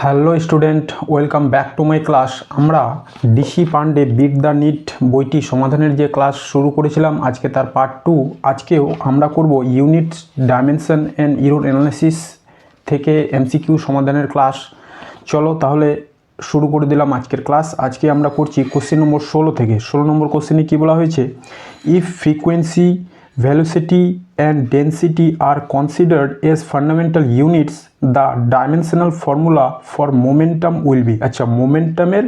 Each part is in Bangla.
Hello student, welcome back to my class. আমরা DC Pandey beat the NEET বইটি সমাধানের যে ক্লাস শুরু করেছিলাম, আজকে তার পার্ট 2। আজকেও আমরা করব unit dimension and error analysis থেকে এমসিকিউ সমাধানের ক্লাস। চলো তাহলে শুরু করে দিলাম আজকের ক্লাস। আজকে আমরা করছি কোশ্চেন নম্বর 16 থেকে। 16 নম্বর কোশ্চেনে কী বলা হয়েছে? If frequency, velocity and density are considered as fundamental units, the dimensional formula for momentum will be। আচ্ছা, মোমেন্টামের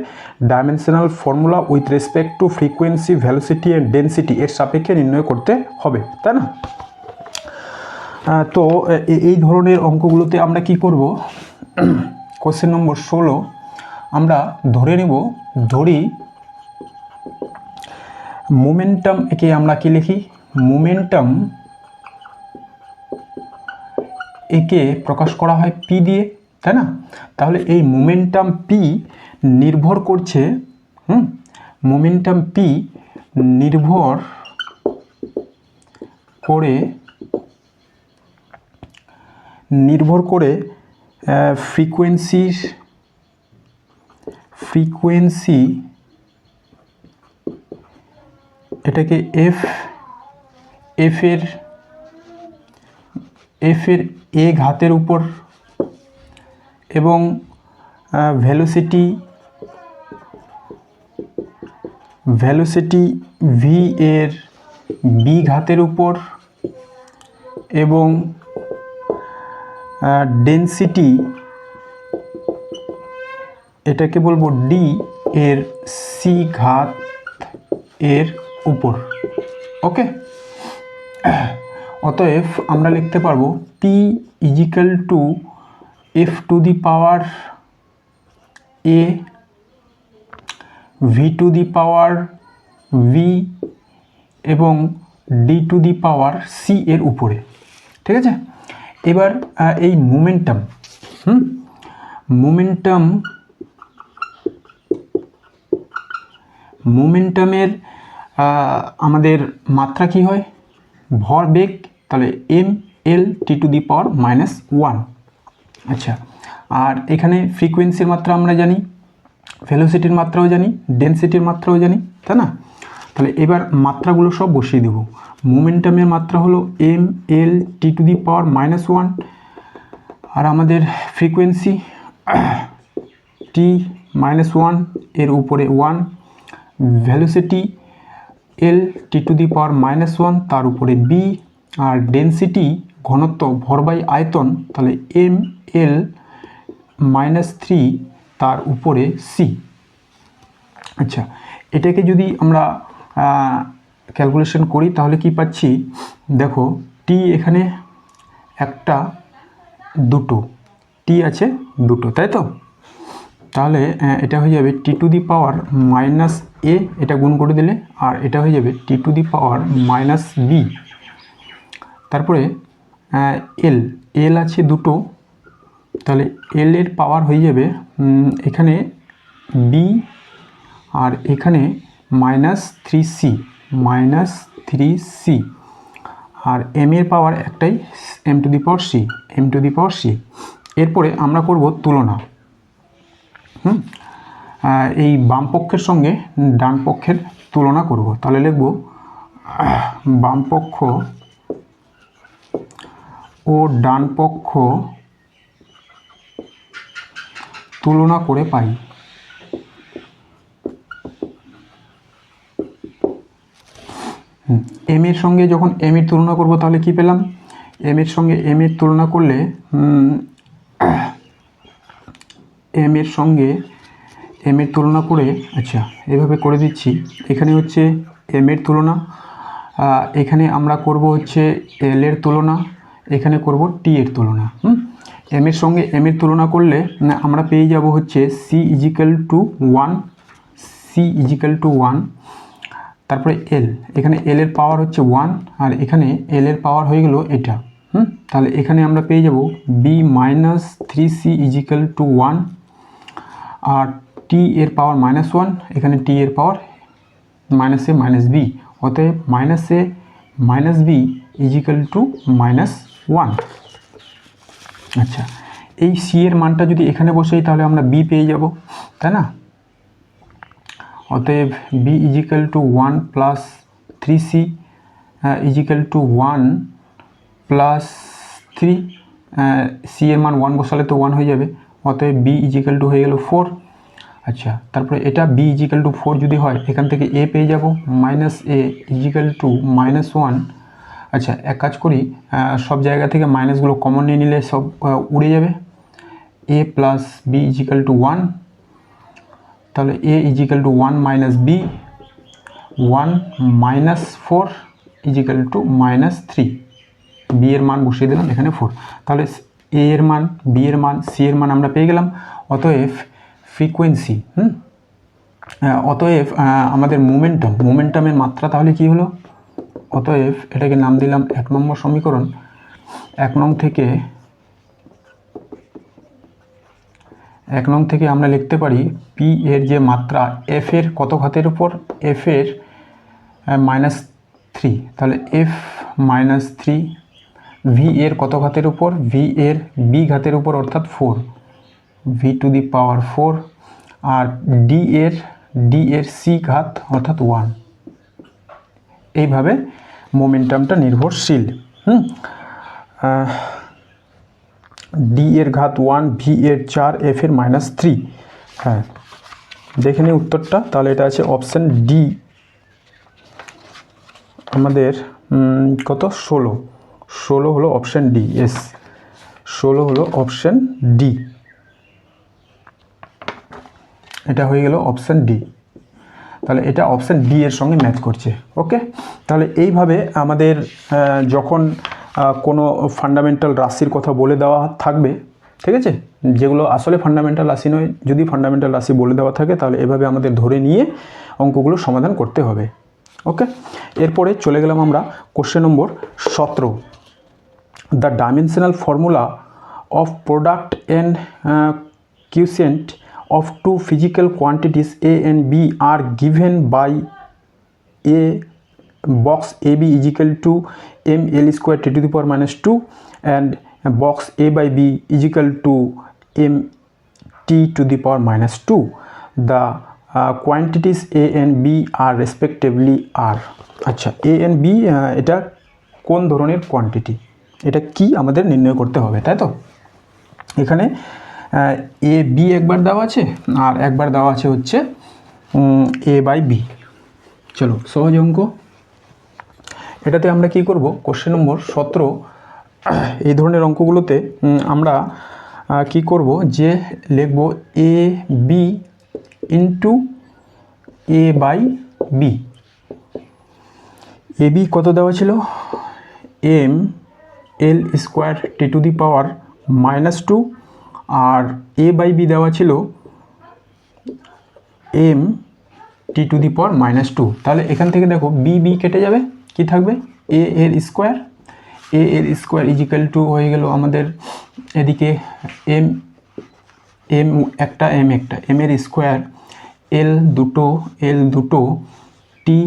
dimensional formula with respect to frequency, velocity and density এর সাপেক্ষে নির্ণয় করতে হবে, তাই না? তো এই ধরনের অঙ্কগুলোতে আমরা কি করব? কোশ্চেন নম্বর 16 আমরা ধরি মোমেন্টাম। একে আমরা কি লিখি? মোমেন্টাম একে প্রকাশ করা হয় পি দিয়ে, তাই না? তাহলে এই মোমেন্টাম পি নির্ভর করছে মোমেন্টাম পি নির্ভর করে ফ্রিকোয়েন্সি এটাকে এফ এর এ ঘাতের উপর এবং ভ্যালোসিটি ভি এর বি ঘাতের উপর এবং ডেন্সিটি এটাকে বলবো ডি এর সি ঘাত এর উপর। ওকে, অতএব আমরা লিখতে পারবো P equal to F to the power A V to the power B এবং D to the power C এর উপরে। ঠিক আছে, এবার এই মোমেন্টামের আমাদের মাত্রা কি হয়? ভরবেগ। তাহলে M L T to the power -1। আচ্ছা, আর এখানে ফ্রিকোয়েন্সির মাত্রা আমরা জানি, ভেলোসিটির মাত্রাও জানি, ডেন্সিটির মাত্রাও জানি, তাই না? তাহলে এবার মাত্রাগুলো সব বসিয়ে দেব। মোমেন্টামের মাত্রা হলো M L T to the power -1, আর আমাদের ফ্রিকোয়েন্সি টি -1 এর উপরে 1, velocity L T to the power -1 তার উপরে বি, আর ডেন্সিটি ঘনত্ব ভর বাই আয়তন, তাহলে এম এল -3 তার উপরে সি। আচ্ছা, এটাকে যদি আমরা ক্যালকুলেশন করি তাহলে কি পাচ্ছি? দেখো, টি এখানে একটা, দুটো টি আছে, দুটো, তাই তো? তাহলে এটা হয়ে যাবে টি টু দি পাওয়ার -a, এটা গুণ করে দিলে, আর এটা হয়ে যাবে টি টু দি পাওয়ার -b। তারপরে এল আছে দুটো, তাহলে এল এর পাওয়ার হয়ে যাবে এখানে বি, আর এখানে -3c, আর এম এর পাওয়ার একটাই, M to the power C. এরপরে আমরা করব তুলনা। এই বাম পক্ষের সঙ্গে ডান পক্ষের তুলনা করব। তাহলে লিখব বাম পক্ষ ও ডান পক্ষ তুলনা করে পাই। এম এর সঙ্গে যখন এম এর তুলনা করব তাহলে কি পেলাম? এম এর সঙ্গে এম এর তুলনা করলে এম এর সঙ্গে এম এর তুলনা করে, আচ্ছা এভাবে করে দিচ্ছি, এখানে হচ্ছে এম এর তুলনা, এখানে আমরা করব হচ্ছে এল এর তুলনা, এখানে করব টি এর তুলনা। এম এর সঙ্গে এম এর তুলনা করলে আমরা পেয়ে যাব হচ্ছে সি ইজিক্যাল টু 1, তারপরে এল, এখানে এল এর পাওয়ার হচ্ছে 1, আর এখানে এল এর পাওয়ার হয়ে গেল এটা। তাহলে এখানে আমরা পেয়ে যাব B -3c equal to 1, R T এর পাওয়ার -1, এখানে টি এর পাওয়ার -a -b, অতএব -a - b ইজিক্যাল টু -1। আচ্ছা, এই সি এর মানটা যদি এখানে বসাই তাহলে আমরা বি পেয়ে যাব, তাই না? অতএব B is equal to 1 plus 3c equal to 1 plus 3, C এর মান 1 বসালে তো 1 হয়ে যাবে, অতএব বি ইজিক্যাল টু হয়ে গেল 4। আচ্ছা, তারপরে এটা বি ইজিক্যাল টু 4 যদি হয় এখান থেকে এ পেয়ে যাব, মাইনাস এ ইজিক্যাল টু -1। আচ্ছা, এক কাজ করি, সব জায়গা থেকে মাইনাসগুলো কমন নিয়ে নিলে সব উড়ে যাবে। A plus B is equal to 1, তাহলে এ is equal to 1 minus B, 1 minus 4 equal to -3। B এর মান বসিয়ে দিলাম এখানে 4, তাহলে এ এর মান, বি এর মান, সি এর মান আমরা পেয়ে গেলাম। অতএব ফ্রিকোয়েন্সি, অতএব আমাদের মোমেন্টামের মাত্রা তাহলে কি হলো? অতএব এটাকে নাম দিলাম 1 নম্বর সমীকরণ। 1 নং থেকে আমরা লিখতে পারি পি এর যে মাত্রা এফ এর কত ঘাতের উপর, এফ এর -3, তাহলে এফ -3, ভি এর কত ঘাতের উপর, ভি এর বি ঘাতের উপর অর্থাৎ 4, ভি টু দি পাওয়ার 4, আর ডি এর সি ঘাত অর্থাৎ 1। এইভাবে মোমেন্টামটা নির্ভরশীল। ডি এর ঘাত 1, ভি এর 4, এফ এর -3। হ্যাঁ, দেখে নিই উত্তরটা, তাহলে এটা আছে অপশান ডি আমাদের। কত? 16 হলো অপশান ডি। এস 16 হলো অপশান ডি, এটা হয়ে গেল অপশান ডি। তাহলে এটা অপশান ডি এর সঙ্গে ম্যাচ করছে। ওকে, তাহলে এইভাবে আমাদের যখন কোনো ফান্ডামেন্টাল রাশির কথা বলে দেওয়া থাকবে, ঠিক আছে, যেগুলো আসলে ফান্ডামেন্টাল রাশি নয়, যদি ফান্ডামেন্টাল রাশি বলে দেওয়া থাকে তাহলে এভাবে আমাদের ধরে নিয়ে অঙ্কগুলো সমাধান করতে হবে। ওকে, এরপরে চলে গেলাম আমরা question number 17। The dimensional formula of product and quotient of two physical quantities A and B are given by a box AB is equal to ml square t to the power -2 and box A by B is equal to mt to the power -2. The quantities A and B are respectively are. আচ্ছা, A and B এটা কোন ধরনের কোয়ান্টিটি, এটা কি আমাদের নির্ণয় করতে হবে, তাই তো? এখানে এ বি একবার দেওয়া আছে আর একবার দেওয়া আছে হচ্ছে এ বাই বি। চলো, সহজ অঙ্ক। এটাতে আমরা কি করব, কোশ্চেন নম্বর 17 এই ধরনের অঙ্কগুলোতে আমরা কি করব, যে লিখব A B into A by B. A B কত দেওয়া ছিল, M L square T to the power -2, আর এ বাই বি দেওয়া ছিল M T to the power -2। তাহলে এখান থেকে দেখো বি বি কেটে যাবে, কি থাকবে, এ এর স্কোয়ার ইজিক্যাল টু হয়ে গেল আমাদের এদিকে এম একটা এম এর স্কোয়ার, এল দুটো টি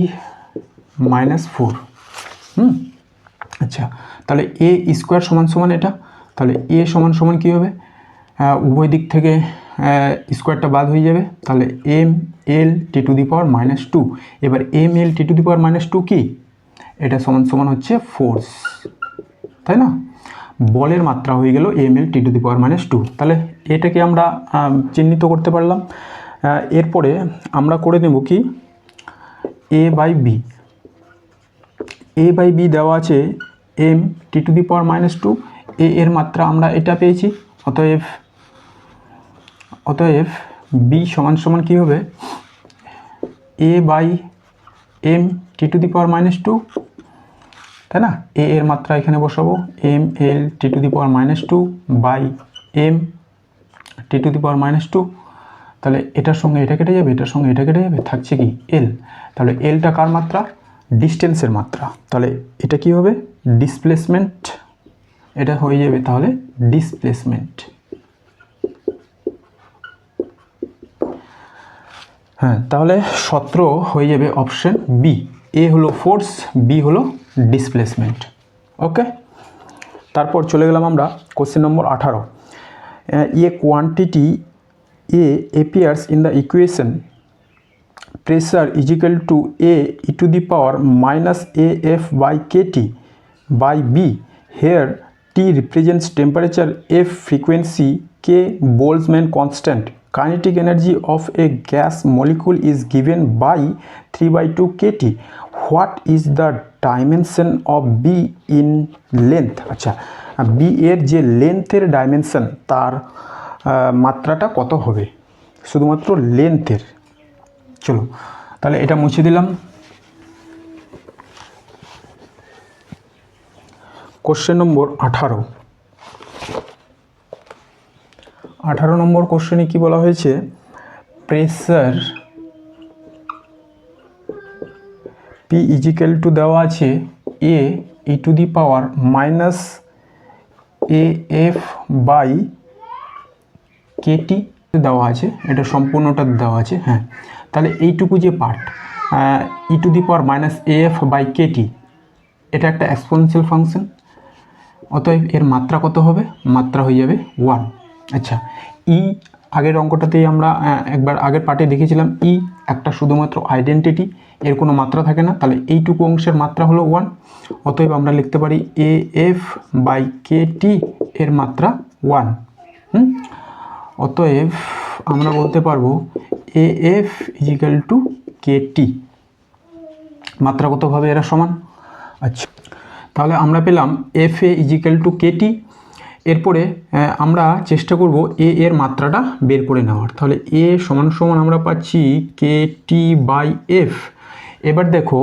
-4। আচ্ছা, তাহলে এ স্কোয়ার সমান এটা, তাহলে এ সমান কী হবে, উভয় দিক থেকে স্কোয়ারটা বাদ হয়ে যাবে, তাহলে M L T to the power -2। এবার M L T to the power -2 কি, এটা সমান হচ্ছে ফোর্স, তাই না? বলের মাত্রা হয়ে গেল M L T to the power -2। তাহলে এটাকে আমরা চিহ্নিত করতে পারলাম। এরপরে আমরা করে নেব কি, এ বাই বি দেওয়া আছে M T to the power -2, এ এর মাত্রা আমরা এটা পেয়েছি, অতএব বি সমান কি হবে, A by M T to the power -2, তাই না? এ এর মাত্রা এখানে বসাবো M L T to the power -2 by M T to the power -2। তাহলে এটার সঙ্গে এটা কেটে যাবে, এটার সঙ্গে এটা কেটে যাবে, থাকছে কি এল। তাহলে এলটা কার মাত্রা, ডিস্টেন্সের মাত্রা। তাহলে এটা কি হবে, ডিসপ্লেসমেন্ট, এটা হয়ে যাবে তাহলে ডিসপ্লেসমেন্ট। হ্যাঁ, তাহলে 17 হয়ে যাবে অপশন বি। এ হলো ফোর্স, বি হলো ডিসপ্লেসমেন্ট। ওকে, তারপর চলে গেলাম আমরা question number 18। a quantity A appears in the equation pressure is equal to A e to the power minus AF by KT by B. Here T represents temperature, F frequency, K Boltzmann constant. Kinetic energy of a gas molecule is given by 3/2 kT. What is the dimension of B in length? আচ্ছা, B এর যে লেন্থের ডাইমেনশন তার মাত্রাটা কত হবে, শুধুমাত্র লেন্থের। চলো তাহলে এটা মুছে দিলাম। কোশ্চেন নম্বর 18 নম্বর কোশ্চেনে কি বলা হয়েছে, প্রেসার P ইজিক্যাল টু দেওয়া আছে A e to the power minus AF by KT দেওয়া আছে, এটা সম্পূর্ণটা দেওয়া আছে। হ্যাঁ, তাহলে এইটুকু যে part E to the power minus AF by KT, এটা একটা এক্সপোনেনশিয়াল ফাংশন, অতএব এর মাত্রা কত হবে, মাত্রা হয়ে যাবে 1। আচ্ছা, ই আগের অঙ্কটাতেই আমরা একবার আগের পার্টে দেখেছিলাম, ই একটা শুধুমাত্র আইডেন্টিটি, এর কোনো মাত্রা থাকে না, তাহলে এইটুকু অংশের মাত্রা হলো 1। অতএব আমরা লিখতে পারি AF বাই KT এর মাত্রা 1। অতএব আমরা বলতে পারবো AF ইজিক্যাল টু KT, মাত্রা কতভাবে এরা সমান। আচ্ছা, তাহলে আমরা পেলাম FA ইজিক্যাল টু KT। এরপরে আমরা চেষ্টা করব এ এর মাত্রাটা বের করে নেওয়ার। তাহলে এ সমান সমান আমরা পাচ্ছি KT বাই F। এবার দেখো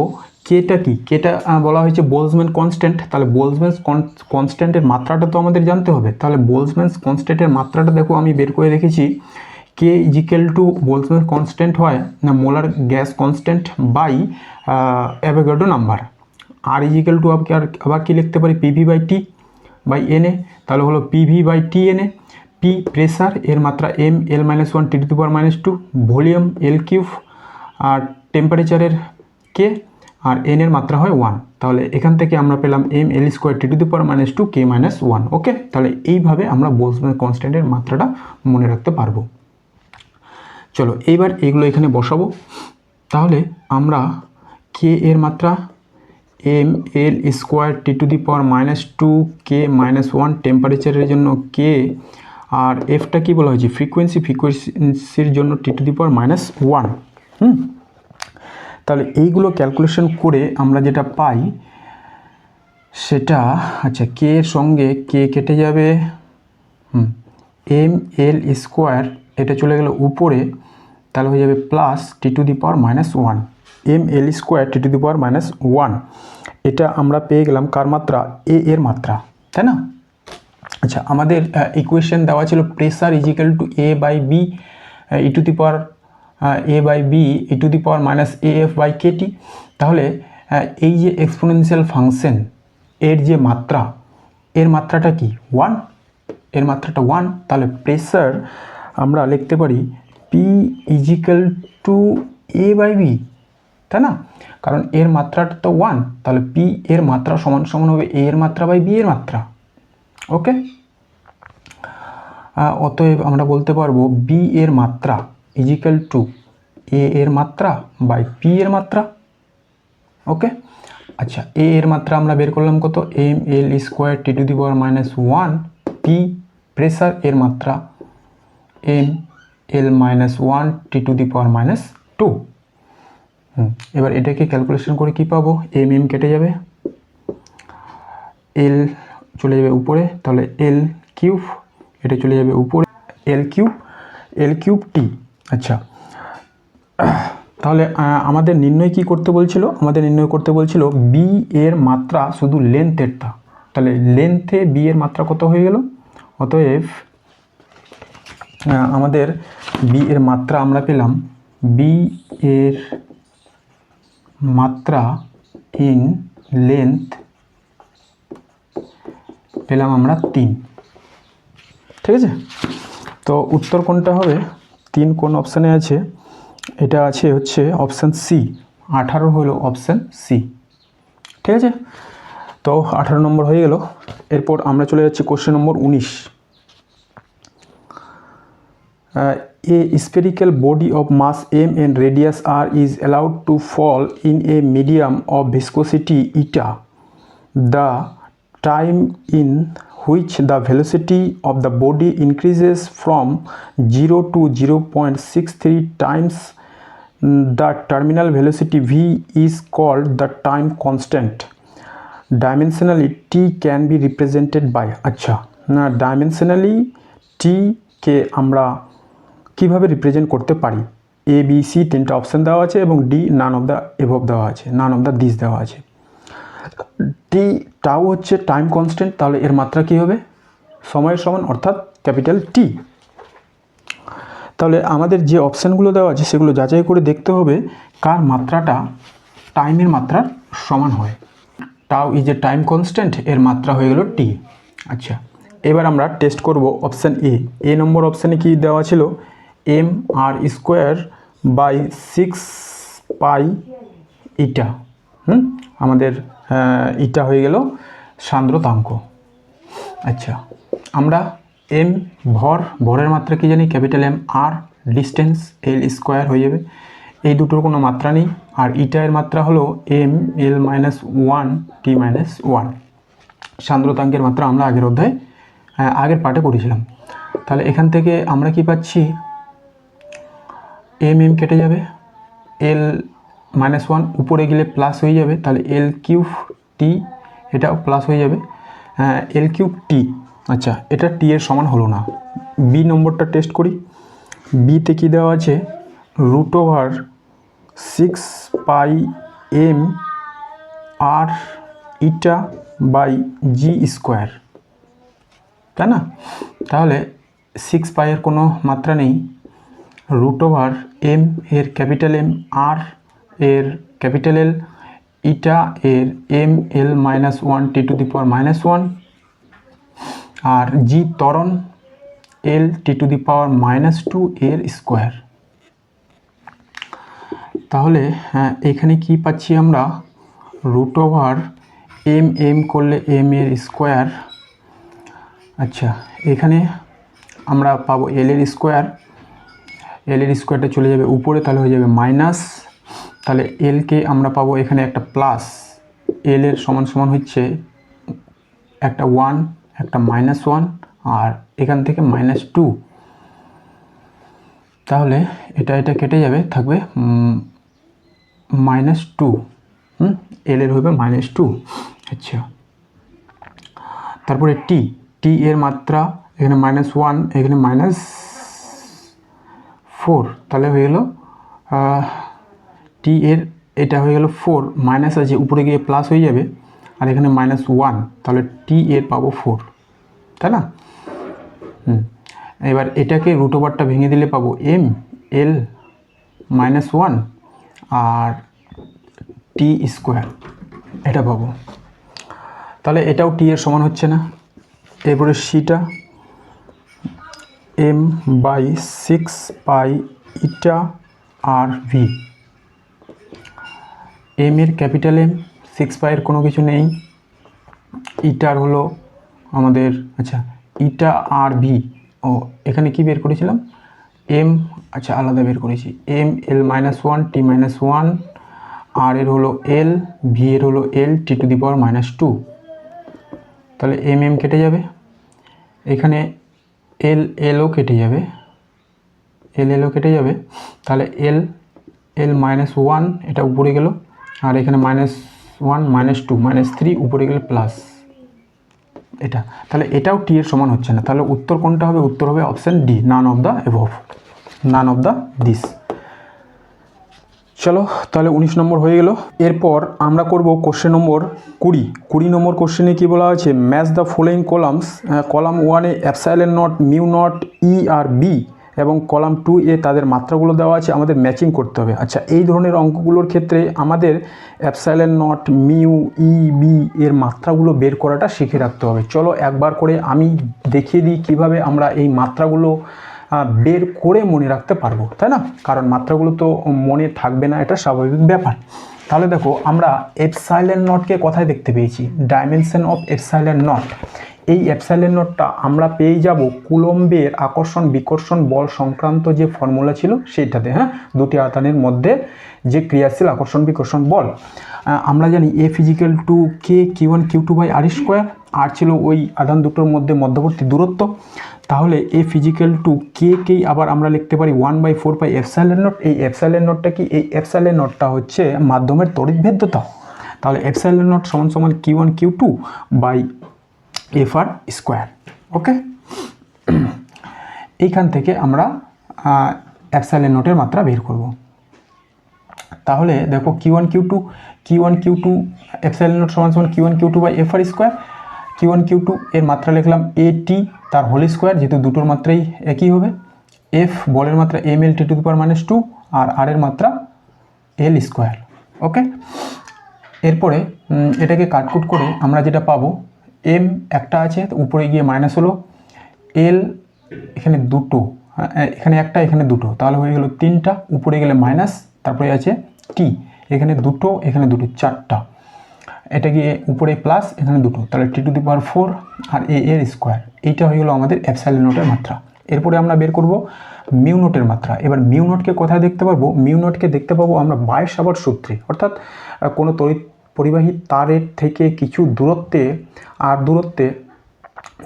কেটা কি, কেটা বলা হয়েছে বোলজম্যান কনস্ট্যান্ট, তাহলে বোলজম্যান কনস্ট্যান্টের মাত্রাটা তো আমাদের জানতে হবে। তাহলে বোলজম্যান কনস্ট্যান্টের মাত্রাটা দেখো আমি বের করে রেখেছি, K equal to Boltzmann constant হয় না molar gas constant by Avogadro number. আর ইজিক্যাল টু আবার কি লিখতে পারি, PV by T by NA, তাহলে হলো PV by T NA. P pressure, এর মাত্রা M L minus 1 T to the power minus 2, volume L cube, আর টেম্পারেচারের কে, আর এন এর মাত্রা হয় 1। তাহলে এখান থেকে আমরা পেলাম M L square T to the power minus 2 K minus 1। ওকে, তাহলে এইভাবে আমরা বোলজম্যান কনস্ট্যান্টের মাত্রাটা মনে রাখতে পারবো। চলো এইবার এইগুলো এখানে বসাবো। তাহলে আমরা কে এর মাত্রা M L square T to the power minus 2 K minus 1, টেম্পারেচারের জন্য কে, আর এফটা কি বলা হয়েছে ফ্রিকোয়েন্সির জন্য টি টু দি পাওয়ার মাইনাস 1। তাহলে এইগুলো ক্যালকুলেশন করে আমরা যেটা পাই সেটা, আচ্ছা কে এর সঙ্গে কে কেটে যাবে, এম এল স্কোয়ার এটা চলে গেল উপরে, তাহলে হয়ে যাবে plus T to the power minus 1, M L square T to the power minus 1। এটা আমরা পেয়ে গেলাম কার মাত্রা, এ এর মাত্রা, তাই না। আচ্ছা, আমাদের ইকুয়েশন দেওয়া ছিল pressure equal to A by B E to the power A by B E to the power minus AF by KT। তাহলে এই যে এক্সপোনেনশিয়াল ফাংশন এর যে মাত্রা, এর মাত্রাটা কি 1, এর মাত্রাটা 1। তাহলে প্রেসার আমরা লিখতে পারি P equal to A by B, তাই না, কারণ এর মাত্রাটা তো 1, তাহলে পি এর মাত্রা সমান সমান হবে এ এর মাত্রা বাই বি এর মাত্রা। ওকে, অতএব আমরা বলতে পারবো বি এর মাত্রা ইজিক্যাল টু এ এর মাত্রা বাই পি এর মাত্রা। ওকে, আচ্ছা এ এর মাত্রা আমরা বের করলাম কত, M L square T to the power minus 1, P pressure এর মাত্রা M L minus 1 T to the power minus 2। এবার এটাকে ক্যালকুলেশন করে কি পাবো, এম এম কেটে যাবে, এল চলে যাবে উপরে, তাহলে এল কিউব এটা চলে যাবে উপরে, এল কিউব টি। আচ্ছা, তাহলে আমাদের নির্ণয় কি করতে বলছিল, আমাদের নির্ণয় করতে বলছিল বি এর মাত্রা শুধু লেন্থেরটা, তাহলে লেন্থে বি এর মাত্রা কত হয়ে গেল। অতএব আমাদের বি এর মাত্রা আমরা পেলাম, বি এর মাত্রা ইন লেন্থ পেলাম আমরা 3। ঠিক আছে, তো উত্তর কোনটা হবে, 3 কোন অপশানে আছে, এটা আছে হচ্ছে অপশান সি, 18 হলো অপশান সি। ঠিক আছে, তো 18 নম্বর হয়ে গেল। এরপর আমরা চলে যাচ্ছি question number 19। a spherical body of mass m and radius r is allowed to fall in a medium of viscosity eta. The time in which the velocity of the body increases from 0 to 0.63 times the terminal velocity v is called the time constant. Dimensionally t can be represented by, আচ্ছা না dimensionally t কে আমরা কিভাবে রিপ্রেজেন্ট করতে পারি? এ বি সি তিনটা অপশান দেওয়া আছে এবং ডি নান অফ দ্য এভব দেওয়া আছে, নান অফ দ্য দিস দেওয়া আছে। টি টাও হচ্ছে টাইম কনস্ট্যান্ট, তাহলে এর মাত্রা কী হবে? সময়ের সমান, অর্থাৎ ক্যাপিটাল টি। তাহলে আমাদের যে অপশানগুলো দেওয়া আছে সেগুলো যাচাই করে দেখতে হবে কার মাত্রাটা টাইমের মাত্রার সমান হয়। টাও ইজ এ টাইম কনস্ট্যান্ট, এর মাত্রা হয়ে গেল টি। আচ্ছা, এবার আমরা টেস্ট করব অপশান এ নম্বর অপশানে কি দেওয়া ছিল? M R square by 6 pi ইটা। আমাদের ইটা হয়ে গেল সান্দ্রতাঙ্ক। আচ্ছা, আমরা এম ভরের মাত্রা কি জানি? Capital M. আর ডিস্টেন্স এল স্কোয়ার হয়ে যাবে, এই দুটোর কোনো মাত্রা নেই। আর ইটা এর মাত্রা হলো এম এল মাইনাস 1 টি মাইনাস 1। সান্দ্রতাঙ্কের মাত্রা আমরা আগের অধ্যায়ে আগের পার্টে করেছিলাম। তাহলে এখান থেকে আমরা কি পাচ্ছি? এম কেটে যাবে, এল মাইনাস 1 উপরে গেলে প্লাস হয়ে যাবে, তাহলে এল কিউব টি, এটাও প্লাস হয়ে যাবে, এল কিউব টি। আচ্ছা, এটা টি এর সমান হলো না। বি নম্বরটা টেস্ট করি। বিতে কী দেওয়া আছে? Root over 6 pi M R eta by g square, তাই না? তাহলে 6 পাইয়ের কোনো মাত্রা নেই, রুট ওভার এম এর ক্যাপিটাল এম, আর এর ক্যাপিটাল এল, ইটা এর M L minus 1 T to the power minus 1, আর জি ত্বরণ L T to the power minus 2 এর স্কোয়ার। তাহলে এখানে কি পাচ্ছি আমরা? রুট ওভার এম করলে এম এর স্কোয়ার। আচ্ছা, এখানে আমরা পাবো এল এর স্কোয়ার, এল এর স্কোয়ারটা চলে যাবে উপরে, তাহলে হয়ে যাবে মাইনাস। তাহলে এলকে আমরা পাবো এখানে একটা প্লাস, এল এর সমান সমান হচ্ছে একটা 1 একটা মাইনাস 1 আর এখান থেকে মাইনাস 2। তাহলে এটা কেটে যাবে, থাকবে মাইনাস 2। এল এর হবে মাইনাস 2। আচ্ছা, তারপরে টি এর মাত্রা এখানে মাইনাস 1, এখানে মাইনাস 4, তাহলে হয়ে গেল টি এর এটা হয়ে গেল 4, মাইনাস আছে উপরে গিয়ে প্লাস হয়ে যাবে, আর এখানে মাইনাস 1, তাহলে টি এর পাবো 4, তাই না? এবার এটাকে রুট ওভারটা ভেঙে দিলে পাবো এম এল মাইনাস 1 আর টি স্কোয়ার, এটা পাবো। তাহলে এটাও টি এর সমান হচ্ছে না। এরপরে theta M by 6 pi eta R V. M এর ক্যাপিটাল এম, 6 পাইয়ের কোনো কিছু নেই, ইটার হলো আমাদের, আচ্ছা ইটা আর ভি, ও এখানে কি বের করেছিলাম? এম, আচ্ছা আলাদা বের করেছি, এম এল মাইনাস 1 টি মাইনাস 1, আর এর হলো এল, ভি এর হলো এল T to the power minus 2। তাহলে এম কেটে যাবে, এখানে এলও কেটে যাবে, এলও কেটে যাবে, তাহলে এল মাইনাস 1 এটা উপরে গেল, আর এখানে মাইনাস 1 মাইনাস 2 মাইনাস 3 উপরে গেলে প্লাস এটা। তাহলে এটাও টি এর সমান হচ্ছে না। তাহলে উত্তর কোনটা হবে? উত্তর হবে option D, none of the এভব, none of the this. চলো, তাহলে 19 নম্বর হয়ে গেল। এরপর আমরা করব কোশ্চেন নম্বর 20 নম্বর কোশ্চেনে কি বলা আছে? Match the following columns. Column 1-এ epsilon not, mu nought, E R B, এবং কলাম 2-এ তাদের মাত্রাগুলো দেওয়া আছে, আমাদের ম্যাচিং করতে হবে। আচ্ছা, এই ধরনের অঙ্কগুলোর ক্ষেত্রে আমাদের epsilon not, mu, E, B এর মাত্রাগুলো বের করাটা শিখে রাখতে হবে। চলো একবার করে আমি দেখিয়ে দিই কিভাবে আমরা এই মাত্রাগুলো বের করে মনে রাখতে পারবো, তাই না? কারণ মাত্রাগুলো তো মনে থাকবে না, এটা স্বাভাবিক ব্যাপার। তাহলে দেখো, আমরা এপসাইলন নটকে কোথায় দেখতে পেয়েছি? Dimension of epsilon not. এই এপসাইলন নটটা আমরা পেয়ে যাব কুলম্বের আকর্ষণ বিকর্ষণ বল সংক্রান্ত যে ফর্মুলা ছিল সেইটাতে, হ্যাঁ, দুটি আধানের মধ্যে যে ক্রিয়াশীল আকর্ষণ বিকর্ষণ বল। আমরা জানি F equal to K Q1 Q2 by R square, আর ছিল ওই আধান দুটোর মধ্যে মধ্যবর্তী দূরত্ব। তাহলে এফ ইজিক্যাল টু কেই আবার আমরা লিখতে পারি 1/4 পাই এপসাইলন নট। এই এপসাইলন নটটা কি? এই এপসাইলন নটটা হচ্ছে মাধ্যমের তড়িৎভেদ্যতা। তাহলে এপসাইলন নট সমান সমান Q1 Q2 by F R square. Okay, এইখান থেকে আমরা এপসাইলন নটের মাত্রা বের করব। তাহলে দেখো Q1 Q2 এপসাইলন নট সমান সমান Q1 Q2 by F R square. Q1 Q2 এর মাত্রা লিখলাম AT তার হোল স্কোয়ার, যেহেতু দুটোর মাত্রাই একই হবে। এফ বলের মাত্রা ml T⁻², আর আর এর মাত্রা L স্কোয়ার। ওকে, এরপরে এটাকে কাটকুট করে আমরা যেটা পাবো, এম একটা আছে উপরে গিয়ে মাইনাস হলো, এল এখানে দুটো, এখানে একটা এখানে দুটো, তাহলে হয়ে গেল তিনটা, উপরে গেলে মাইনাস, তারপরে আছে টি, এখানে দুটো এখানে দুটো, চারটা, এটা গিয়ে উপরে প্লাস এখানে দুটো, তাহলে T⁴ আর এর স্কোয়ার। এইটা হয়ে গেলো আমাদের এপসাইলন নটের মাত্রা। এরপরে আমরা বের করব মিউ নটের মাত্রা। এবার মিউ নটকে কোথায় দেখতে পাবো? মিউ নটকে দেখতে পাবো আমরা বায়সাভার সূত্রে, অর্থাৎ কোনো তড়িৎ পরিবাহী তারের থেকে কিছু দূরত্বে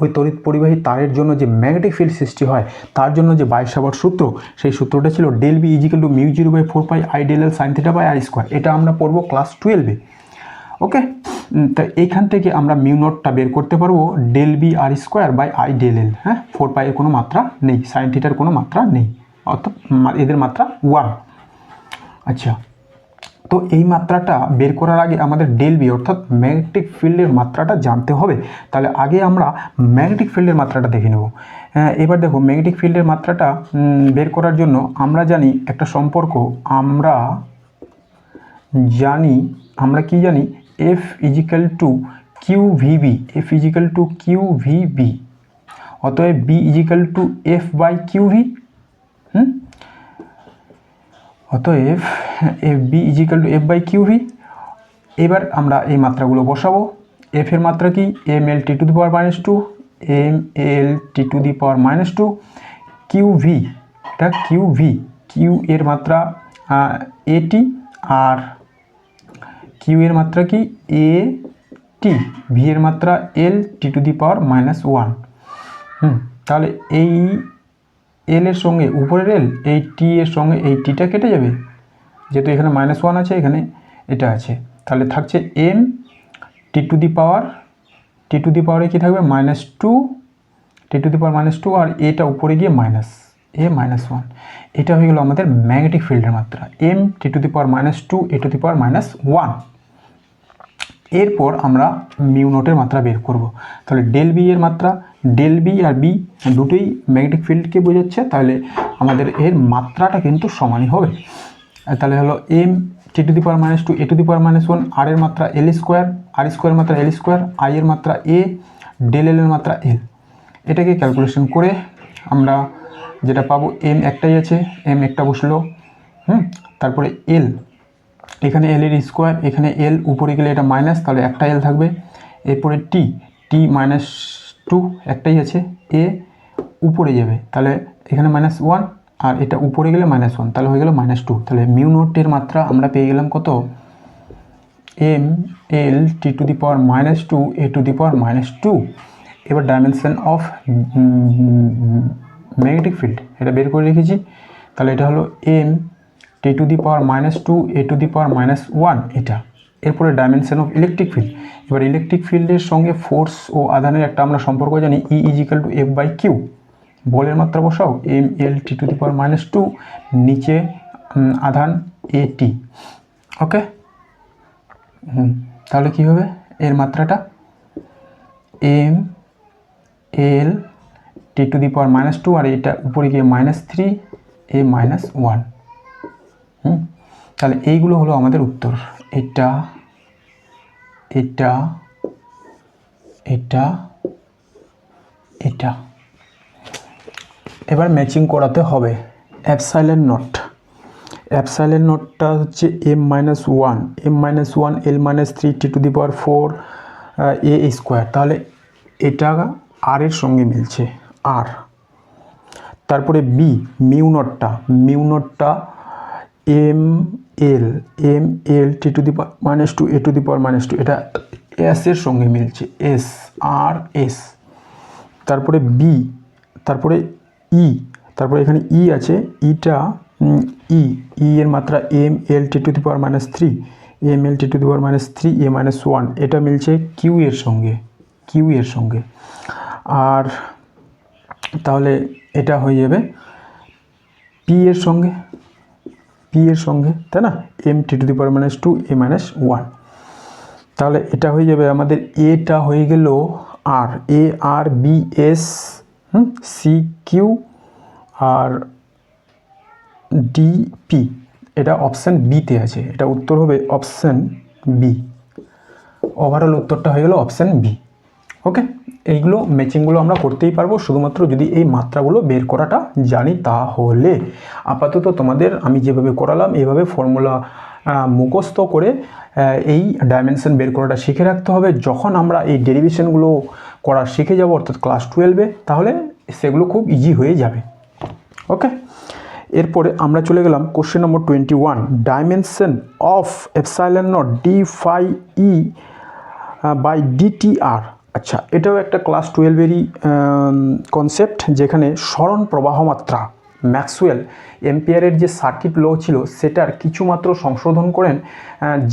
ওই তড়িৎ পরিবাহী তারের জন্য যে ম্যাগনেটিক ফিল্ড সৃষ্টি হয় তার জন্য যে বায়সাভার সূত্র, সেই সূত্রটা ছিল del B is equal to mu 0/4 pi I del L sine theta by R square. এটা আমরা পড়বো ক্লাস 12-এ। ওকে, তো এইখান থেকে আমরা মিউ নটটা বের করতে পারবো del B R square by I del L. হ্যাঁ, 4 পাইয়ের কোনো মাত্রা নেই, সাইন থিটার কোনো মাত্রা নেই, অর্থাৎ এদের মাত্রা 1। আচ্ছা, তো এই মাত্রাটা বের করার আগে আমাদের ডেল বি অর্থাৎ ম্যাগনেটিক ফিল্ডের মাত্রাটা জানতে হবে। তাহলে আগে আমরা ম্যাগনেটিক ফিল্ডের মাত্রাটা দেখে নেব। এবার দেখো, ম্যাগনেটিক ফিল্ডের মাত্রাটা বের করার জন্য আমরা জানি একটা সম্পর্ক, আমরা কি জানি, F equal to Q VB, F equal to Q VB, অতএব B is equal to F by Q V. অতএব F B is equal to F by Q V. এবার আমরা এই মাত্রাগুলো বসাবো। এফ এর মাত্রা কি? ml T⁻², ml T⁻², Q V, এটা কিউ ভি, কিউ এর মাত্রা এটি, আর কিউ এর মাত্রা কি? এ টি, ভি এর মাত্রা এল T⁻⁻1। তাহলে এই এল এর সঙ্গে উপরের এল, এই টি এর সঙ্গে এই টিটা কেটে যাবে, যেহেতু এখানে -1 আছে, এখানে এটা আছে, তাহলে থাকছে এম T⁻⁻এ কী থাকবে? -2, T⁻², আর এটা উপরে গিয়ে -1। এটা হয়ে গেল আমাদের ম্যাগনেটিক ফিল্ডের মাত্রা, এম T⁻², A⁻1। এরপর আমরা মিউ নটের মাত্রা বের করব। তাহলে ডেল বি এর মাত্রা, ডেল বি আর বি দুটোই ম্যাগনেটিক ফিল্ডকে বোঝাচ্ছে, তাহলে আমাদের এর মাত্রাটা কিন্তু সমানই হবে। তাহলে হলো এম T⁻², A⁻1, আর এর মাত্রা এল স্কোয়ার, আর স্কোয়ারের মাত্রা এল স্কোয়ার, আই এর মাত্রা এ, ডেল এল এর মাত্রা এল। এটাকে ক্যালকুলেশন করে আমরা যেটা পাবো, এম একটাই আছে, এম একটা বসলো, তারপরে এল, এখানে এল এর স্কোয়ার, এখানে এল উপরে গেলে এটা মাইনাস, তাহলে একটা এল থাকবে। এরপরে টি -2 একটাই আছে, এ উপরে যাবে, তাহলে এখানে -1, আর এটা উপরে গেলে -1, তাহলে হয়ে গেল -2। তাহলে মিউ নটের মাত্রা আমরা পেয়ে গেলাম কত? M L T⁻², A⁻²। এবার ডাইমেনশন অফ ম্যাগনেটিক ফিল্ড এটা বের করে রেখেছি, তাহলে এটা হলো এম T⁻², A⁻1 এটা। এরপরে ডাইমেনশন অফ ইলেকট্রিক ফিল্ড। এবার ইলেকট্রিক ফিল্ডের সঙ্গে ফোর্স ও আধানের একটা আমরা সম্পর্ক জানি, E equal to F by Q. বলের মাত্রা বসাও, ml T⁻², নিচে আধান এটি। ওকে, তাহলে কি হবে এর মাত্রাটা? এম এল T⁻², আর এটা উপরে গিয়ে -3, A-1। তাহলে এইগুলো হলো আমাদের উত্তর, এটা এটা এটা এটা। এবার ম্যাচিং করাতে হবে এপসাইলন নটটা হচ্ছে m-1, L-3 T⁻4 A² তাহলে এটা আর এর সঙ্গে মিলছে আর। তারপরে বি মিউ নটটা M L T to the power minus two A to the power minus two, এটা এস এর সঙ্গে মিলছে এস আর এস। তারপরে বি, তারপরে ই, তারপরে এখানে ই আছে, ইটা ই এর মাত্রা M L T to the power minus three, M L T to the power minus three A minus one, এটা মিলছে কিউ এর সঙ্গে। আর তাহলে এটা হয়ে যাবে পি এর সঙ্গে, তাই না, M T to the power minus two A minus one. তাহলে এটা হয়ে যাবে আমাদের, এটা হয়ে গেল R, A R B S C Q আর ডিপি, এটা অপশান বিতে আছে, এটা উত্তর হবে অপশান বি। ওভারঅল উত্তরটা হয়ে গেল অপশান বি। ওকে, এইগুলো ম্যাচিংগুলো আমরা করতেই পারবো শুধুমাত্র যদি এই মাত্রাগুলো বের করাটা জানি তাহলে। আপাতত তোমাদের আমি যেভাবে করালাম এইভাবে ফর্মুলা মুখস্থ করে এই ডাইমেনশন বের করাটা শিখে রাখতে হবে। যখন আমরা এই ডেরিভেশনগুলো করা শিখে যাব অর্থাৎ ক্লাস 12-এ, তাহলে সেগুলো খুব ইজি হয়ে যাবে। ওকে, এরপরে আমরা চলে গেলাম question number 21, dimension of epsilon naught D phi E by DTR. আচ্ছা, এটাও একটা ক্লাস 12-এরই কনসেপ্ট, যেখানে সরণ প্রবাহ মাত্রা ম্যাক্সওয়েল এম্পিয়ারের যে সার্কিট ল ছিল সেটার কিছুমাত্র সংশোধন করেন,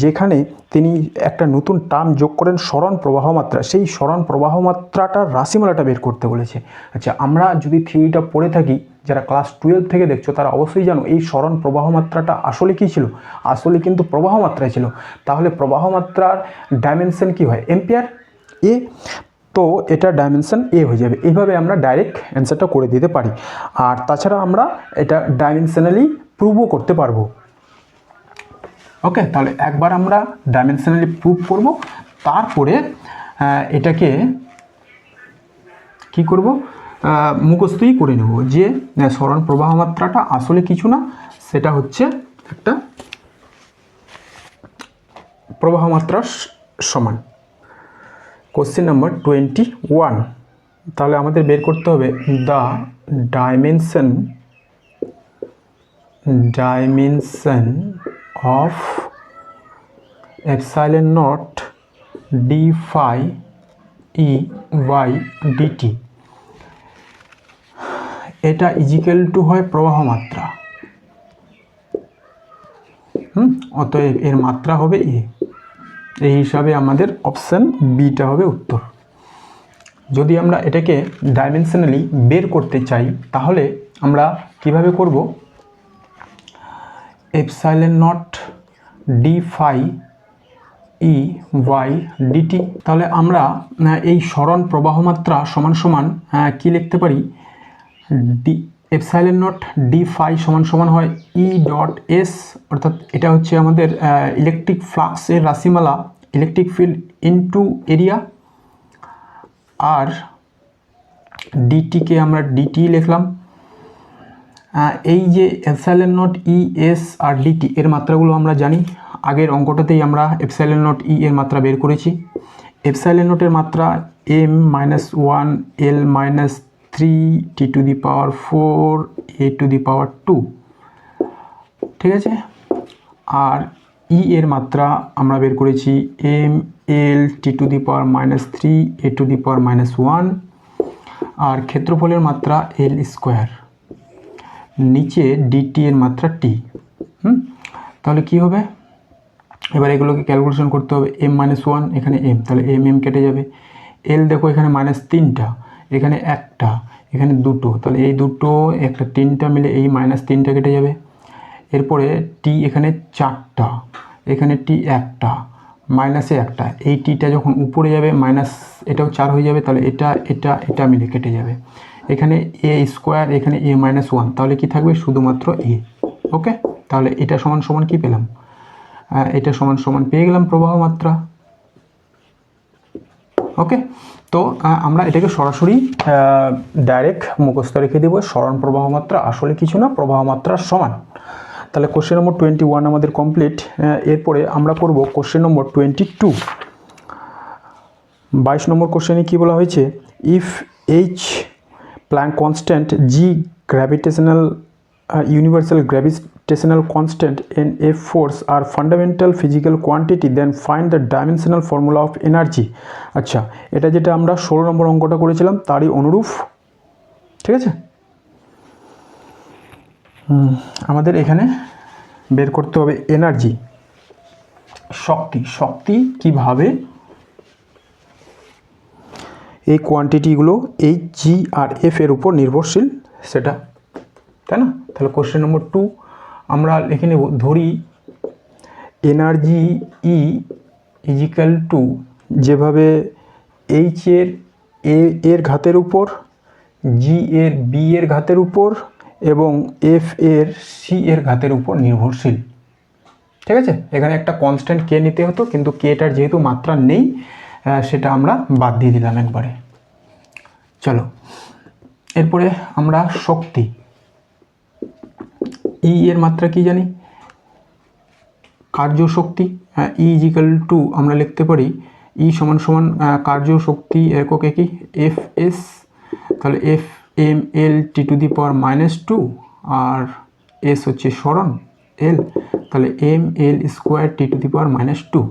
যেখানে তিনি একটা নতুন টার্ম যোগ করেন সরণ প্রবাহ মাত্রা। সেই সরণ প্রবাহ মাত্রাটার রাশিমালাটা বের করতে বলেছে। আচ্ছা, আমরা যদি থিওরিটা পড়ে থাকি, যারা ক্লাস 12 থেকে দেখছো তারা অবশ্যই জানো এই সরণ প্রবাহ মাত্রাটা আসলে কী ছিল, আসলে কিন্তু প্রবাহ মাত্রায় ছিল। তাহলে প্রবাহ মাত্রার ডাইমেনশন কি হয়, এম্পিয়ার এ, তো এটা ডাইমেনশন এ হয়ে যাবে। এইভাবে আমরা ডাইরেক্ট অ্যান্সারটা করে দিতে পারি। আর তাছাড়া আমরা এটা ডাইমেনশনালি প্রুভও করতে পারবো। ওকে, তাহলে একবার আমরা ডাইমেনশনালি প্রুভ করব, তারপরে এটাকে কি করব, মুখস্থই করে নেব যে সরণ প্রবাহ মাত্রাটা আসলে কিছু না, সেটা হচ্ছে একটা প্রবাহ মাত্রার সমান। কোশ্চেন নাম্বার 21, তাহলে আমাদের বের করতে হবে the dimension of epsilon naught D phi E by DT, এটা ইজিক্যাল টু হয় প্রবাহ মাত্রা। অতএব এর মাত্রা হবে এ। এই হিসাবে আমাদের অপশান বিটা হবে উত্তর। যদি আমরা এটাকে ডাইমেনশনালি বের করতে চাই তাহলে আমরা কিভাবে করব, epsilon naught D phi E by DT, তাহলে আমরা এই সরণ প্রবাহ মাত্রা সমান সমান কি লিখতে পারি, D epsilon naught D phi সমান সমান হয় ই ডট এস, অর্থাৎ এটা হচ্ছে আমাদের ইলেকট্রিক ফ্লাক্সের রাশিমালা, ইলেকট্রিক ফিল্ড ইনটু এরিয়া। আর ডিটিকে আমরা ডিটি লিখলাম। এই যে epsilon naught E S R DT এর মাত্রাগুলো আমরা জানি, আগের অঙ্কটাতেই আমরা এপসাইলন নট ই এর মাত্রা বের করেছি। এপসাইলন নটের মাত্রা M minus one L minus three T to the power four A to the power two, ঠিক আছে। আর ই এর মাত্রা আমরা বের করেছি M L T to the power minus three A to the power minus one. আর ক্ষেত্রফলের মাত্রা এল স্কোয়ার, নিচে ডিটি এর মাত্রা টি। তাহলে কি হবে, এবার এগুলোকে ক্যালকুলেশন করতে হবে। এম মাইনাস ওয়ান, এখানে এম, তাহলে এম এম কেটে যাবে। এল দেখো এখানে মাইনাস তিনটা, এখানে একটা, এখানে দুটো, তাহলে এই দুটো একটা তিনটা মিলে এই মাইনাস তিনটা কেটে যাবে। এরপরে টি এখানে চারটা, এখানে টি একটা, মাইনাসে একটা, এই টিটা যখন উপরে যাবে মাইনাস এটাও চার হয়ে যাবে, তাহলে এটা এটা এটা মিলে কেটে যাবে। এখানে এ স্কোয়ার, এখানে এ মাইনাস ওয়ান, তাহলে কি থাকবে শুধুমাত্র এ। ওকে, তাহলে এটা সমান সমান কি পেলাম, এটা সমান সমান পেয়ে গেলাম প্রবাহ মাত্রা। ওকে, তো আমরা এটাকে সরাসরি ডাইরেক্ট মুখস্থ রেখে দেবো, সরণ প্রবাহ মাত্রা আসলে কিছু না, প্রবাহ মাত্রার সমান। তাহলে কোশ্চেন নম্বর 21 আমাদের কমপ্লিট। এরপরে আমরা করব কোশ্চেন নম্বর 22। 22 নম্বর কোশ্চেনে কী বলা হয়েছে, if H Planck constant, G gravitational universal gravitational constant and F force are fundamental physical quantity, then find the dimensional formula of energy। আচ্ছা, এটা যেটা আমরা 16 নম্বর অঙ্কটা করেছিলাম তারই অনুরূপ, ঠিক আছে। আমাদের এখানে বের করতে হবে এনার্জি, শক্তি কিভাবে এই কোয়ান্টিটিগুলো এইচ, জি আর এফ এর উপর নির্ভরশীল সেটা, তাই না। তাহলে কোশ্চেন নম্বর 2 আমরা লিখে নেব, ধরি এনার্জি ই ইজিক্যাল টু, যেভাবে এইচ এর ঘাতের উপর, জি এর বি এর ঘাতের উপর এবং এফ এর সি এর ঘাতের উপর নির্ভরশীল, ঠিক আছে। এখানে একটা কনস্ট্যান্ট কে নিতে হতো, কিন্তু কেটার যেহেতু মাত্রা নেই সেটা আমরা বাদ দিয়ে দিলাম একবারে। চলো এরপরে আমরা শক্তি ই এর মাত্রা কি জানি, কার্যশক্তি, ই ইজিক্যাল টু আমরা লিখতে পারি ই সমান সমান কার্যশক্তি একক কি এফ এস, তাহলে F M L T to the power -2 আর এস হচ্ছে সরণ এল, তাহলে M L square T to the power -2,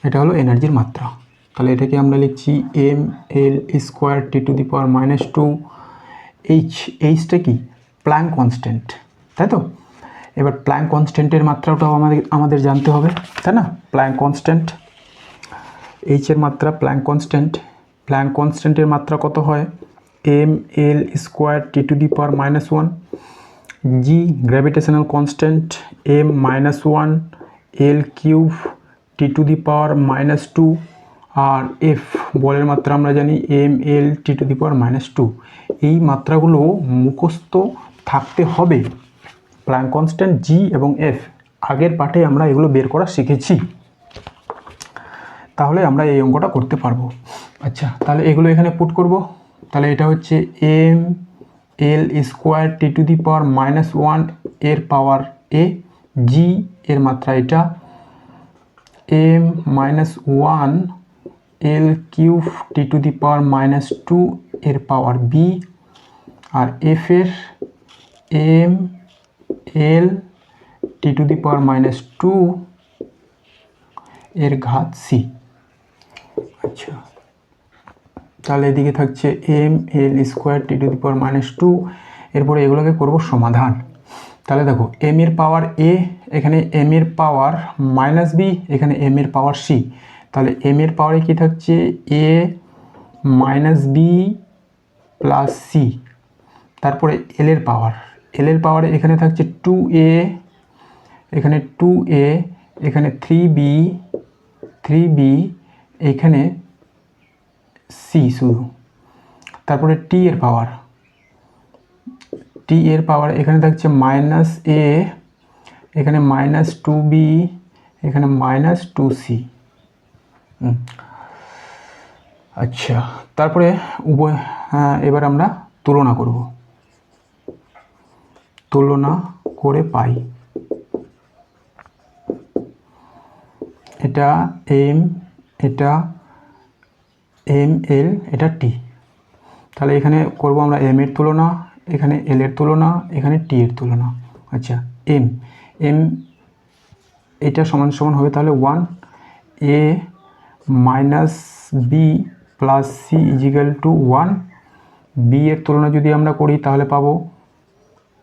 এটা হলো এনার্জির মাত্রা। তাহলে এটাকে আমরা লিখছি M L square T to the power -2। এইচটা কি, প্ল্যাঙ্ক কনস্ট্যান্ট, তাই তো। এবার প্ল্যাঙ্ক কনস্ট্যান্টের মাত্রাটাও আমাদের জানতে হবে, তাই না। প্ল্যাঙ্ক কনস্ট্যান্ট, এইচ এর মাত্রা প্ল্যাঙ্ক কনস্ট্যান্টের মাত্রা কত হয়, M L square T to the power -1, G gravitational constant M -1 L cube T to the power -2, আর এফ বলের মাত্রা আমরা জানি M L T to the power -2। এই মাত্রাগুলো মুখস্থ থাকতে হবে। প্ল্যাঙ্ক কনস্ট্যান্ট, জি এবং এফ আগের পাঠে আমরা এগুলো বের করা শিখেছি, তাহলে আমরা এই অঙ্কটা করতে পারবো। আচ্ছা, তাহলে এগুলো এখানে পুট করব। তাহলে এটা হচ্ছে M L square T to the power -1 এর পাওয়ার এ, জি এর মাত্রা এটা M -1 L cube T to the power -2 এর পাওয়ার বি, আর এফ এর M L T to the power -2 এর ঘাত সি। আচ্ছা, তাহলে এদিকে থাকছে M L square T to the power -2। এরপরে এগুলোকে করব সমাধান। তাহলে দেখো এম এর পাওয়ার এ, এখানে এম এর পাওয়ার -বি, এখানে এম এর পাওয়ার সি। তাহলে এম এর পাওয়ারে কি থাকছে এ -বি প্লাস সি। তারপরে এল এর পাওয়ারে এখানে থাকছে 2a, এখানে 2a, এখানে 3b, এখানে সি শুধু। তারপরে টি এর পাওয়ার এখানে থাকছে -a, এখানে -2b, এখানে -2c। আচ্ছা, তারপরে এবার আমরা তুলনা করব, তুলনা করে পাই এটা এম, এটা এম এল, এটা টি। তাহলে এখানে করব আমরা এম এর তুলনা, এখানে এল এর তুলনা, এখানে টি এর তুলনা। আচ্ছা, এম এটা সমান সমান হবে তাহলে 1 a b plus C is equal to 1। B এর তুলনা যদি আমরা করি তাহলে পাবো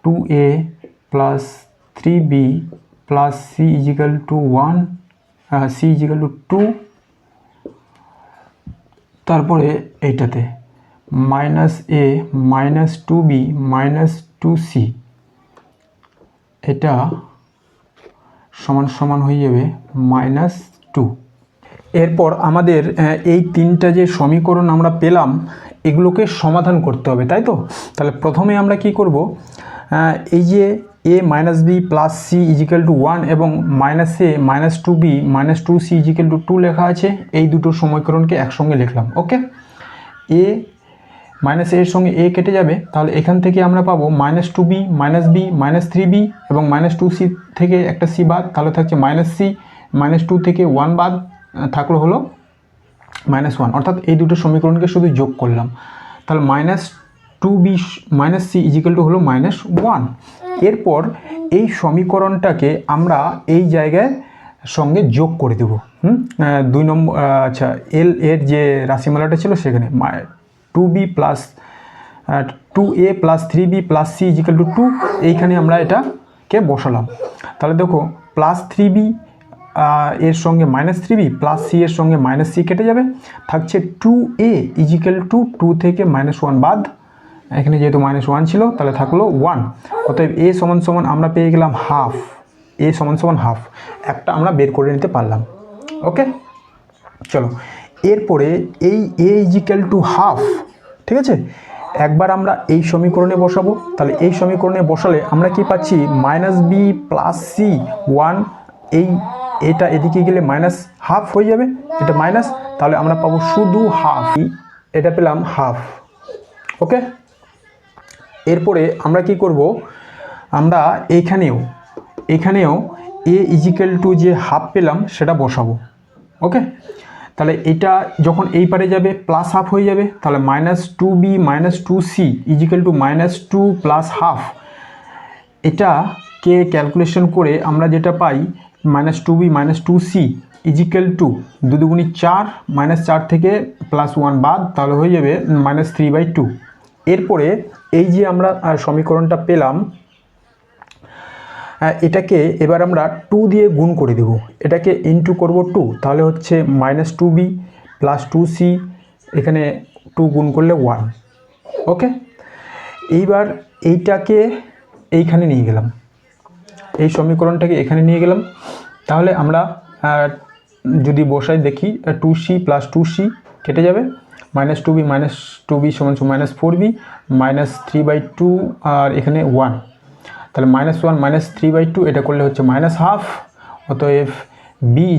2a plus 3b plus C is equal to 1, c is equal to 2। তারপরে এইটাতে -a -2b -2c, এটা সমান সমান হয়ে যাবে -2। এরপর আমাদের এই তিনটা যে সমীকরণ আমরা পেলাম এগুলোকে সমাধান করতে হবে, তাই তো। তাহলে প্রথমে আমরা কি করব, এই যে a -b plus C is equal to 1 এবং -a -2b -2c is equal to 2 লেখা আছে, এই দুটো সমীকরণকে একসঙ্গে লিখলাম। ওকে, a এর সঙ্গে a কেটে যাবে, তাহলে এখান থেকে আমরা পাবো -2b -b -3b এবং -2c থেকে একটা c বাদ, তাহলে থাকছে -c, -2 থেকে 1 বাদ থাকলো হলো -1, অর্থাৎ এই দুটো সমীকরণকে শুধু যোগ করলাম, তাহলে -2b - c হলো -1। এরপর এই সমীকরণটাকে আমরা এই জায়গায় সঙ্গে যোগ করে দেব 2 নম্বর, আচ্ছা এল এর যে রাশিমালাটা ছিল সেখানে 2b plus 2a plus 3b plus c 2, এইখানে আমরা এটাকে বসালাম। তাহলে দেখো প্লাস 3b এর সঙ্গে -3b প্লাস c এর সঙ্গে -c কেটে যাবে, থাকছে 2a 2 থেকে -1 বাদ, এখানে যেহেতু -1 ছিল তাহলে থাকলো 1, অতএব a সমান আমরা পেয়ে গেলাম হাফ, a সমান হাফ, একটা আমরা বের করে নিতে পারলাম। ওকে, চলো এরপরে এই a হাফ, ঠিক আছে, একবার আমরা এই সমীকরণে বসাবো। তাহলে এই সমীকরণে বসালে আমরা কি পাচ্ছি, -b প্লাস c 1, এটা এদিকে গেলে -হাফ হয়ে যাবে, এটা মাইনাস, তাহলে আমরা পাবো শুধু হাফ, এটা পেলাম হাফ। ওকে, এরপরে আমরা কি করব, আমরা এইখানেও a যে হাফ পেলাম সেটা বসাবো। ওকে, তাহলে এটা যখন এই পারে যাবে প্লাস হাফ হয়ে যাবে, তাহলে -2b - 2c -2 প্লাস হাফ, এটাকে ক্যালকুলেশন করে আমরা যেটা পাই -2b - 2c 2 দুগুণি 4, -4 থেকে +1 বাদ, তাহলে হয়ে যাবে -3/2। এরপরে এই যে আমরা সমীকরণটা পেলাম, এটাকে এবার আমরা 2 দিয়ে গুণ করে দেব, এটাকে ইনটু করব 2, তাহলে হচ্ছে -2b প্লাস 2c, এখানে 2 গুণ করলে 1। ওকে, এইবার এইটাকে এইখানে নিয়ে গেলাম, এই সমীকরণটাকে এখানে নিয়ে গেলাম, তাহলে আমরা যদি বসাই দেখি 2c প্লাস 2c কেটে যাবে, -2b = -4b -3/2, আর এখানে 1, তাহলে -1 -3/2, এটা করলে হচ্ছে -হাফ, অতএব b -,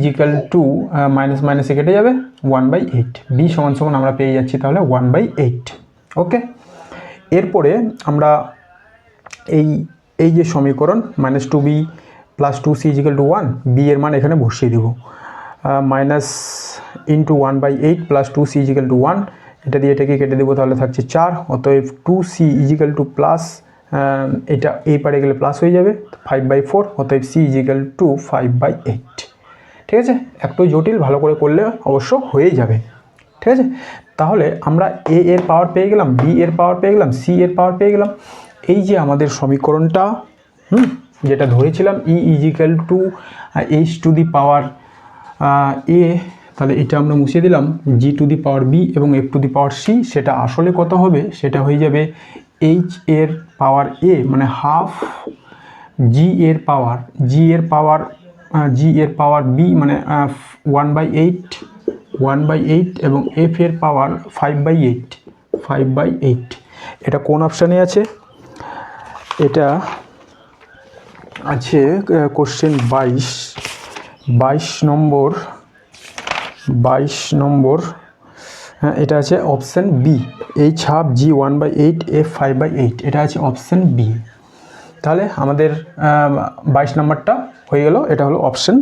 কেটে যাবে 1/8, b = আমরা পেয়ে যাচ্ছি তাহলে 1/8। ওকে, এরপরে আমরা এই যে সমীকরণ -2b প্লাস 2c 1, b এর মান এখানে বসিয়ে দেব, -1/8 প্লাস 2c 1, এটা দিয়ে এটাকে কেটে দেবো, তাহলে থাকছে 4, অতএব 2c প্লাস, এটা এই পারে গেলে প্লাস হয়ে যাবে 5/4, অতএব c 5/8। ঠিক আছে, একটু জটিল, ভালো করে করলে অবশ্য হয়ে যাবে। ঠিক আছে, তাহলে আমরা a এর পাওয়ার পেয়ে গেলাম, b এর পাওয়ার পেয়ে গেলাম, c এর পাওয়ার পেয়ে গেলাম। এই যে আমাদের সমীকরণটা যেটা ধরেছিলাম e h⁻⁴ a, তাহলে এটা আমরা মুছিয়ে দিলাম, g⁻b এবং f⁻c, সেটা আসলে কত হবে, সেটা হয়ে যাবে h এর পাওয়ার a মানে হাফ, g এর পাওয়ার b মানে 1/8 এবং f এর পাওয়ার 5/8। এটা কোন অপশানে আছে, এটা আছে কোশ্চেন 22 নম্বর, হ্যাঁ এটা আছে option B, h⁻, g 1/8, f 5/8, এটা আছে অপশান বি। তাহলে আমাদের 22 নম্বরটা হয়ে গেল, এটা হলো অপশান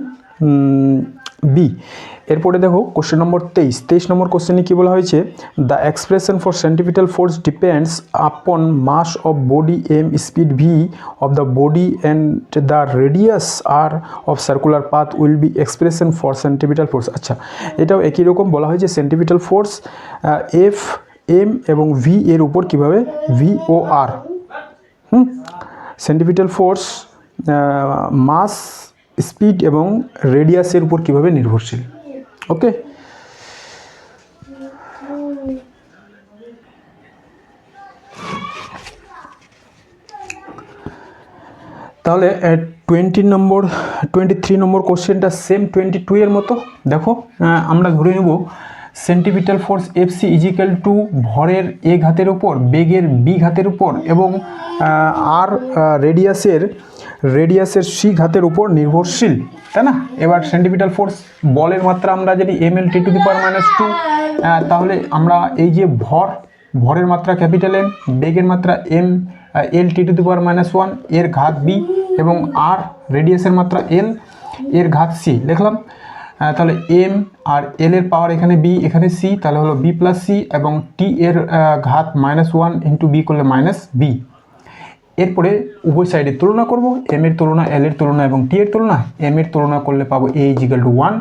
বি। এরপরে দেখো কোশ্চেন নম্বর 23 নম্বর কোশ্চেনে কী বলা হয়েছে, the expression for centripetal force depends upon mass of body m, speed v of the body and the radius r of circular path will be expression for centripetal force. আচ্ছা, এটাও একই রকম বলা হয়েছে, সেন্টিপিটাল ফোর্স f, m এবং v এর উপর কীভাবে v ও r, centripetal force mass, speed এবং রেডিয়াসের উপর কীভাবে নির্ভরশীল। ওকে, তাহলে 23 নম্বর কোশ্চেনটা সেম 22 এর মতো। দেখো আমরা ধরে নেব সেন্টিপিটাল ফোর্স এফসি ভরের এ ঘাতের উপর, বেগের বি ঘাতের উপর এবং আর রেডিয়াসের সি ঘাতের উপর নির্ভরশীল, তাই না। এবার সেন্টিপিটাল ফোর্স বলের মাত্রা আমরা যদি ml t⁻², তাহলে আমরা এই যে ভরের মাত্রা ক্যাপিটাল M, বেগের মাত্রা l t⁻⁻1, এর ঘাত b এবং আর রেডিয়াসের মাত্রা l, এর ঘাত c লিখলাম। তাহলে এম আর এল এর পাওয়ার এখানে বি, এখানে সি, তাহলে হলো বি প্লাস সি, এবং টি এর ঘাত -1 ইন্টু বি করলে বি। এরপরে উভয় সাইডে তুলনা করব, এম এর তুলনা, এল এর তুলনা এবং টি এর তুলনা। এম এর তুলনা করলে পাবো এ ইজিক্যাল টু 1।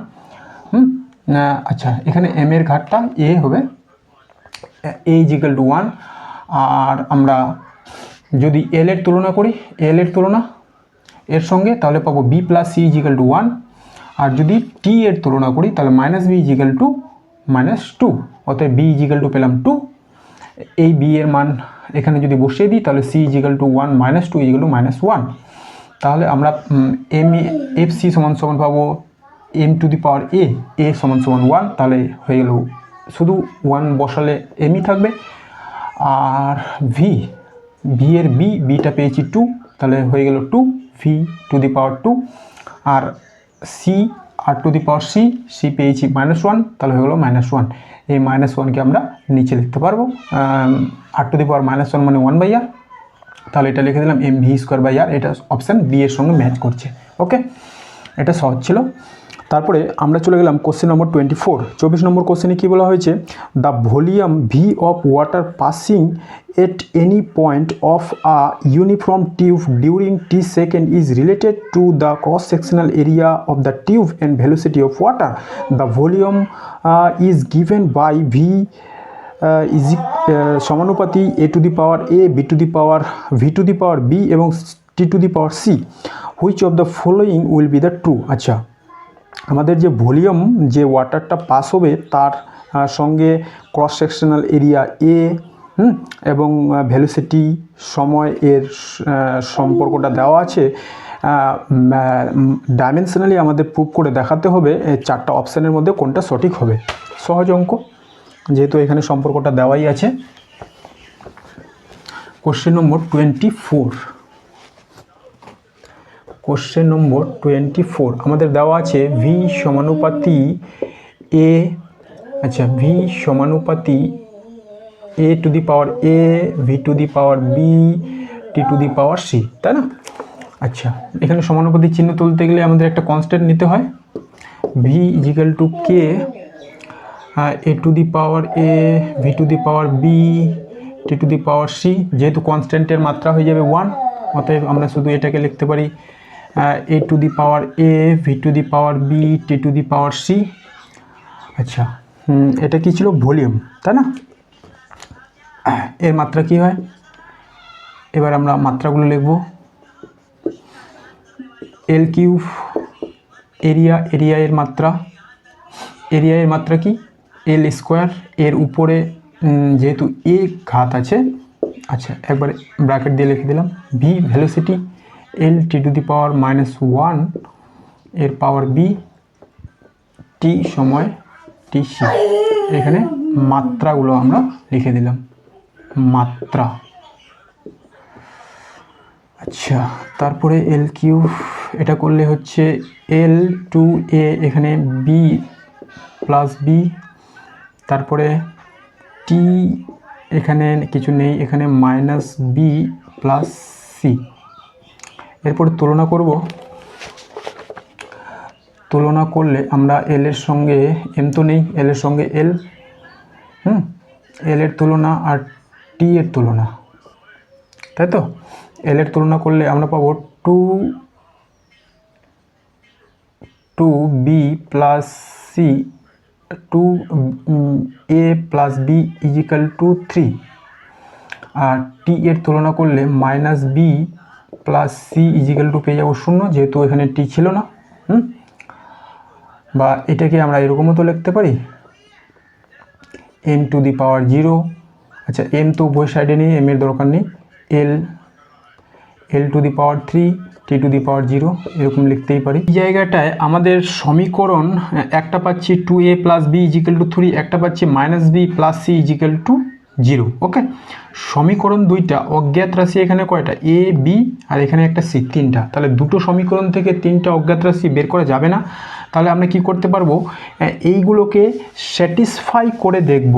আচ্ছা, এখানে এম এর ঘাতটা এ হবে, এ ইজিক্যাল টু 1। আর আমরা যদি এল এর তুলনা করি, এল এর তুলনা এর সঙ্গে, তাহলে পাবো B plus C is equal to 1। আর যদি টি এর তুলনা করি তাহলে বি ইজিক্যাল টু -2, অতএব বি ইজিক্যাল টু পেলাম 2। এই বি এর মান এখানে যদি বসিয়ে দিই তাহলে C is equal to 1 -2 equal to -1। তাহলে আমরা এম এফ সি সমান সমান পাবো এম টু দি পাওয়ার এ সমান 1, তাহলে হয়ে গেল, শুধু 1 বসালে এমই থাকবে। আর ভি এর বিটা পেয়েছি 2, তাহলে হয়ে গেল 2 ভি টু দি পাওয়ার 2। আর C R to the power C পেয়েছি -1, তাহলে হয়ে গেলো -1। এই -1কে আমরা নিচে লিখতে পারবো, আর টু দি পাওয়ার -1 মানে 1/r, তাহলে এটা লিখে দিলাম এম ভি স্কোয়ার বাই আর। এটা অপশান বি এর সঙ্গে ম্যাচ করছে। ওকে, এটা সহজ ছিল। তারপরে আমরা চলে গেলাম কোশ্চেন নম্বর 24। 24 নম্বর কোশ্চেনে কী বলা হয়েছে, the volume V of water passing at any point of a uniform tube during t second is related to the cross sectional area of the tube and velocity of water. The volume is given by V সমানুপাতি A to the power a, b to the power v to the power b এবং t to the power c. Which of the following will be the true. আচ্ছা, আমাদের যে ভলিউম, যে ওয়াটারটা পাস হবে তার সঙ্গে ক্রস সেকশনাল এরিয়া এ এবং ভেলোসিটি সময় এর সম্পর্কটা দেওয়া আছে। ডাইমেনশনালি আমাদের প্রুভ করে দেখাতে হবে এই 4টা অপশানের মধ্যে কোনটা সঠিক হবে। সহজ অঙ্ক, যেহেতু এখানে সম্পর্কটা দেওয়াই আছে। Question number 24। কোশ্চেন নম্বর 24 আমাদের দেওয়া আছে ভি সমানুপাতি এ, আচ্ছা ভি সমানুপাতি A to the power A, V to the power B, T to the power c, তাই না? আচ্ছা, এখানে সমানুপাতি চিহ্ন তুলতে গেলে আমাদের একটা কনস্ট্যান্ট নিতে হয়, V equal to K A to the power A, V to the power B, T to the power C. যেহেতু কনস্ট্যান্টের মাত্রা হয়ে যাবে 1, অতএব আমরা শুধু এটাকে লিখতে পারি A to the power A, V to the power B, T to the power c. আচ্ছা, এটা কি ছিল? ভলিউম, তাই না? এর মাত্রা কি হয়? এবার আমরা মাত্রাগুলো লিখব। এল কিউব এরিয়া এর মাত্রা, এর মাত্রা কি? এল স্কোয়ার। এর উপরে যেহেতু এ ঘাত আছে, আচ্ছা একবারে ব্র্যাকেট দিয়ে লিখে দিলাম। V velocity, L T to the power -1 এর পাওয়ার বি, টি সময় টি সি। এখানে মাত্রাগুলো আমরা লিখে দিলাম, মাত্রা। আচ্ছা, তারপরে এল কিউব, এটা করলে হচ্ছে এল টু এ, এখানে বি প্লাস বি, তারপরে টি এখানে কিছু নেই, এখানে -বি প্লাস সি। এরপরে তুলনা করব, তুলনা করলে আমরা এল এর সঙ্গে এম তো নেই, এল এর সঙ্গে এল, এল এর তুলনা আর টি এর তুলনা, তাই তো? এল এর তুলনা করলে আমরা পাবো 2b plus C, 2a plus B is equal to 3। আর টি এর তুলনা করলে -B plus C is equal to পেয়ে যাবো 0, যেহেতু এখানে টি ছিল না। বা এটাকে আমরা এরকমও তো লিখতে পারি, এম টু দি পাওয়ার 0। আচ্ছা, এম তো উভয় সাইডে নেই, এম এর দরকার নেই। L two the power 3, T to the পাওয়ার 0, এরকম লিখতেই পারি। এই জায়গাটায় আমাদের সমীকরণ একটা পাচ্ছি 2a plus B is equal to 3, একটা পাচ্ছি -B plus C is equal to 0। Okay, সমীকরণ দুইটা, অজ্ঞাত রাশি এখানে কয়টা? এ, বি, আর এখানে একটা সি, 3টা। তাহলে দুটো সমীকরণ থেকে 3টা অজ্ঞাত রাশি বের করা যাবে না। তাহলে আমরা কি করতে পারবো? এইগুলোকে স্যাটিসফাই করে দেখব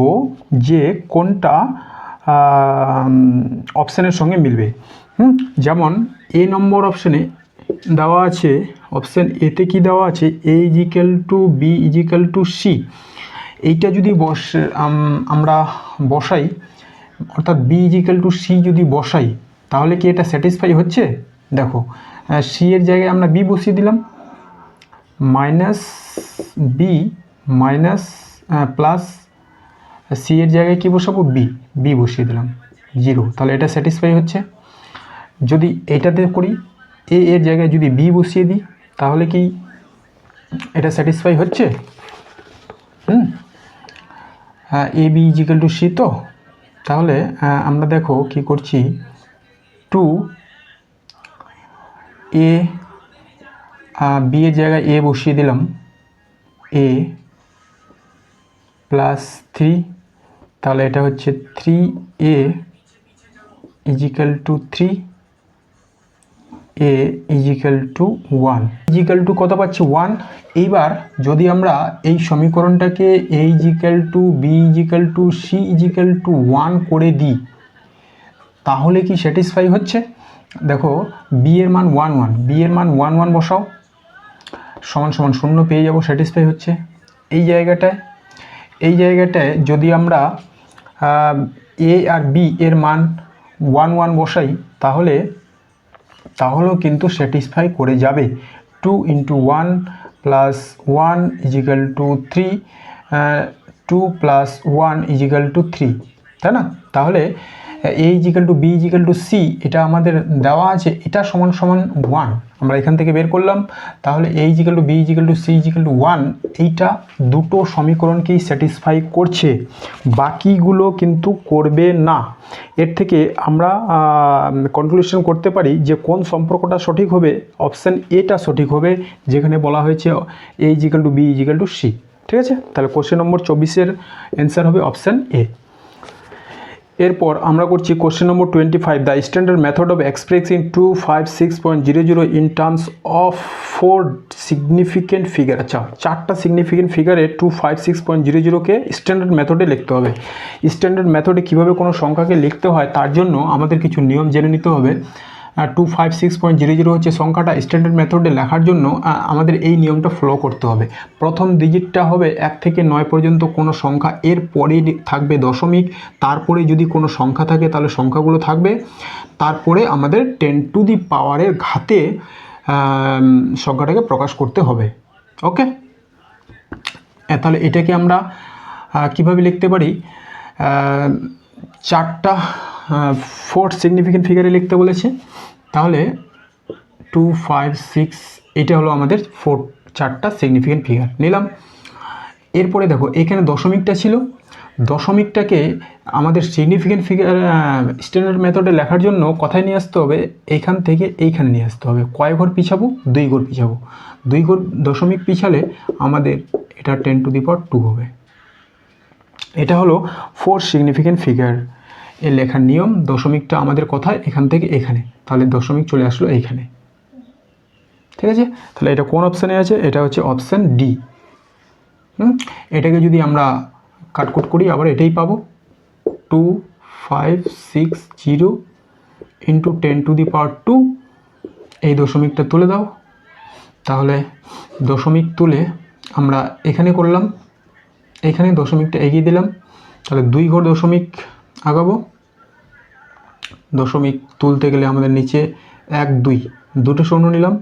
যে কোনটা অপশানের সঙ্গে মিলবে। যেমন এ নম্বর অপশানে দেওয়া আছে অপশান এতে কি দেওয়া আছে a equal to B is equal to C, এইটা যদি আমরা বসাই, অর্থাৎ বি ইজিক্যাল টু সি যদি বসাই, তাহলে কি এটা স্যাটিসফাই হচ্ছে? দেখো সি এর জায়গায় আমরা বি বসিয়ে দিলাম, minus B minus plus C এর জায়গায় কি বসাবো, বি বসিয়ে দিলাম 0, তাহলে এটা স্যাটিসফাই হচ্ছে। যদি এটাতে করি এ এর জায়গায় যদি বি বসিয়ে দিই, তাহলে কি এটা স্যাটিসফাই হচ্ছে? A B is equal to C, তো তাহলে আমরা দেখো কি করছি, 2 এ বি এর জায়গায় এ বসিয়ে দিলাম, এ প্লাস 3, তাহলে এটা হচ্ছে 3a equal to 3, a equal to 1, equal to কত পাচ্ছি 1। এইবার যদি আমরা এই সমীকরণটাকে a equal to B is equal to C is equal to 1 করে দিই, তাহলে কি স্যাটিসফাই হচ্ছে? দেখো বি এর মান 1 1, বি এর মান 1 1 বসাও, সমান সমান 0 পেয়ে যাব, স্যাটিসফাই হচ্ছে। এই জায়গাটায় যদি আমরা এ আর বি এর মান 1 1 বসাই, তাহলেও কিন্তু স্যাটিসফাই করে যাবে। 2 × 1 + 1 ইজিক্যাল টু 3, 2 + 1 ইজিক্যাল টু 3, তাই না? তাহলে এ is equal to B is equal to c এটা আমাদের দেওয়া আছে, এটা সমান সমান 1 আমরা এখান থেকে বের করলাম। তাহলে এ is equal to B is equal to C is equal to 1 এইটা দুটো সমীকরণকেই স্যাটিসফাই করছে, বাকিগুলো কিন্তু করবে না। এর থেকে আমরা কনক্লুশন করতে পারি যে কোন সম্পর্কটা সঠিক হবে, অপশান এটা সঠিক হবে, যেখানে বলা হয়েছে a is equal to B is equal to c. ঠিক আছে, তাহলে কোশ্চেন নম্বর 24-এর অ্যান্সার হবে অপশান এ। এরপর আমরা করছি question number 25, the standard method of expressing 256.00 in terms of 4 significant figure. আচ্ছা, 4টা সিগনিফিকেন্ট ফিগারে 256.00কে স্ট্যান্ডার্ড মেথডে লিখতে হবে। স্ট্যান্ডার্ড মেথডে কীভাবে কোনো সংখ্যাকে লিখতে হয় তার জন্য আমাদের কিছু নিয়ম জেনে নিতে হবে। 256.00 হচ্ছে সংখ্যাটা, স্ট্যান্ডার্ড মেথডে লেখার জন্য আমাদের এই নিয়মটা ফলো করতে হবে। প্রথম ডিজিটটা হবে 1 থেকে 9 পর্যন্ত কোনো সংখ্যা, এর পরে থাকবে দশমিক, তারপরে যদি কোনো সংখ্যা থাকে তাহলে সংখ্যাগুলো থাকবে, তারপরে আমাদের 10 টু দি পাওয়ারের ঘাতে সংখ্যাটাকে প্রকাশ করতে হবে। ওকে, তাহলে এটাকে আমরা কিভাবে লিখতে পারি, 4টা 4 সিগনিফিকেন্ট ফিগারে লিখতে বলেছে, তাহলে 2 5 6 এটা হলো আমাদের 4টা সিগনিফিকেন্ট ফিগার নিলাম। এরপরে দেখো এখানে দশমিকটা ছিল, দশমিকটাকে আমাদের সিগনিফিকেন্ট ফিগার স্ট্যান্ডার্ড মেথডে লেখার জন্য কোথায় নিয়ে আসতে হবে, এইখান থেকে এইখানে নিয়ে আসতে হবে। কয় ঘর পিছাবো, 2 ঘর পিছাবো, 2 ঘর দশমিক পিছালে আমাদের এটা 10 টু দি পাওয়ার 2 হবে। এটা হলো 4 সিগনিফিকেন্ট ফিগার এর লেখার নিয়ম। দশমিকটা আমাদের কোথায়, এখান থেকে এখানে, তাহলে দশমিক চলে আসলো এইখানে। ঠিক আছে, তাহলে এটা কোন অপশানে আছে, এটা হচ্ছে অপশান ডি। এটাকে যদি আমরা কাটকুট করি আবার এটাই পাবো, 2560 ইন্টু 10 টু দি পাওয়ার 2, এই দশমিকটা তুলে দাও। তাহলে দশমিক তুলে আমরা এখানে করলাম, এখানে দশমিকটা এগিয়ে দিলাম, তাহলে 2 ঘর দশমিক আগাবো। দশমিক তুলতে গেলে আমাদের নিচে 1 2 দুটো শূন্য নিলাম,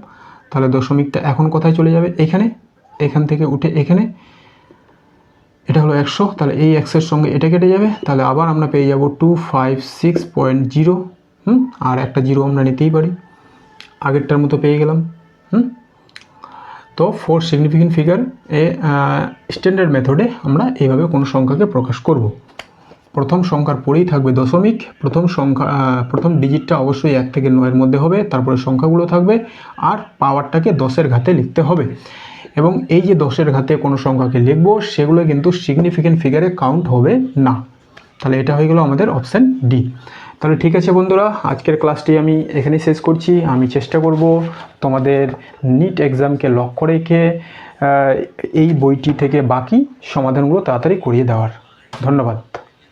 তাহলে দশমিকটা এখন কোথায় চলে যাবে, এখানে, এখান থেকে উঠে এখানে, এটা হলো 100, তাহলে এই 100-এর সঙ্গে এটা কেটে যাবে, তাহলে আবার আমরা পেয়ে যাব 256.0, আর একটা 0 আমরা নিতেই পারি, আগেরটার মতো পেয়ে গেলাম। তো 4 সিগনিফিকেন্ট ফিগার এ স্ট্যান্ডার্ড মেথডে আমরা এইভাবে কোনো সংখ্যাকে প্রকাশ করব। প্রথম সংখ্যার পরেই থাকবে দশমিক, প্রথম ডিজিটটা অবশ্যই 1 থেকে 9-এর মধ্যে হবে, তারপরে সংখ্যাগুলো থাকবে, আর পাওয়ারটাকে 10-এর ঘাতে লিখতে হবে। এবং এই যে 10-এর ঘাতে কোনো সংখ্যাকে লিখব সেগুলো কিন্তু সিগনিফিকেন্ট ফিগারে কাউন্ট হবে না। তাহলে এটা হয়ে গেল আমাদের অপশান ডি। তাহলে ঠিক আছে বন্ধুরা, আজকের ক্লাসটি আমি এখানেই শেষ করছি। আমি চেষ্টা করব তোমাদের নিট এক্সামকে লক্ষ্য রেখে এই বইটি থেকে বাকি সমাধানগুলো তাড়াতাড়ি করিয়ে দেওয়ার। ধন্যবাদ।